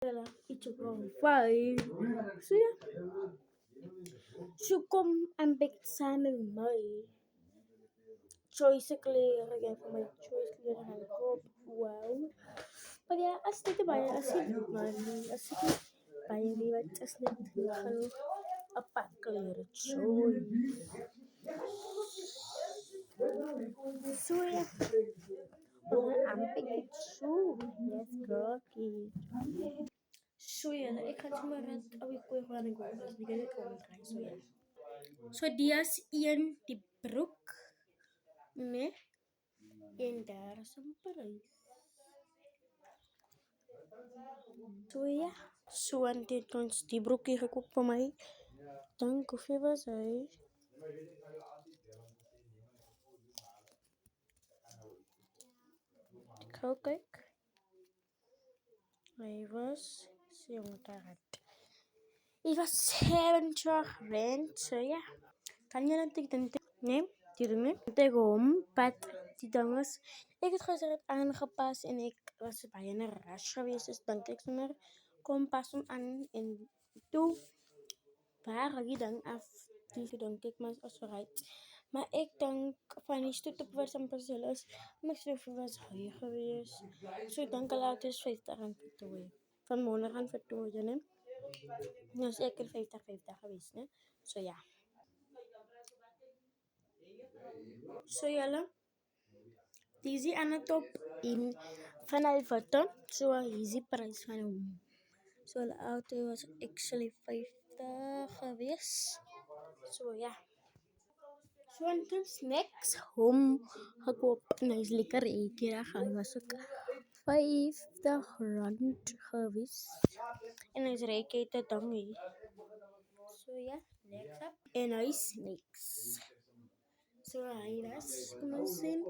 It's around 5. So ja, so kom aan bek samen met mij. Choice kleren, ja, voor mijn choice kleren gaan kopen. Wow. Maar ja, als dit erbij is, als ik man, als ik bij je wie wat is net genoeg een pak kleren. Choice. So ja, we gaan aan bek het zo. Let's go, kids. So ja, ik ga het maar uit. Oh, ik gooi gewoon een gooi. Dus ik ga het omdraaien. So ja. So die is een die broek. Nee. En daar is een prijs. So ja. So aan dit ons die broekje gekocht voor mij. Dank hoeveel was hij? Ik ga ook kijken. Hij was 700. Hij was 70 rand. So ja. Kan je natuurlijk dan... Nee, die dingen. Tegen hem, pad, die dinges. Ik het gezegd aangepast en ik was bij een rush geweest. Dus dan kijk ik maar, kom pas hem aan en toe. Waar je dan af? Die dan kijk maar als vooruit. Maar ik denk van die stoet op was een Braziliërs. Maar ik zeg was hij geweest. Zo dan laat is 50 rand per toe. Van morgen aan voor toe, ja ne? Dus ik er 50 geweest, ne? So ja. So jelle. Easy aan de top in van Alvaton. So easy prijs van hem. So de auto was actually 50 geweest. So ja. So en toen snacks home gekocht. En hij is lekker eten. Hij was ook 50 rand geweest. En hij is rijk eten dan hier. So ja, lekker. En hij is niks. So hij was, kom eens zien,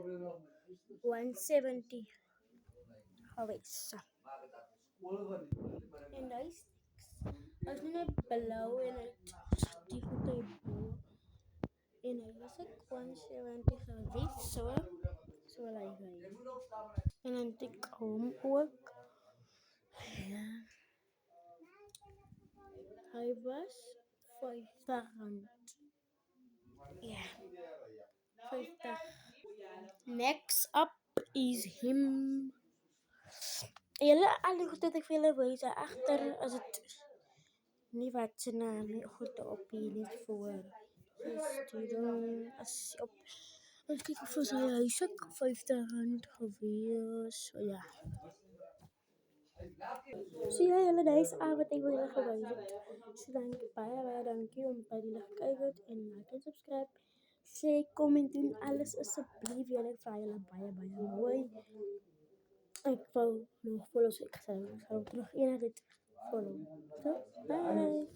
170 geweest. En hij is niks. Hij is nu net blauw en het zat die goed uit blauw. En hij was ook 170 geweest. Zo lijkt hij. En dan tik ik hem ook. Ja. Hij was 50 rand. Ja, 50. Next up is him. Jullie alle goed dat ik veel wijzen achter als het niet wat ze naam goed opinie voor. Student als op als ik voor zijn huis ook 50 rand geweest. So, ja. So ja, jullie deze avond ik wil jullie gewijzen. So dank dankie om bij jullie gekeken en like en subscribe. Share, comment doen alles alsjeblieft. Jullie vragen jullie baie mooi. Ik wou nog follow, so ik ga nog één dit follow. So, bye.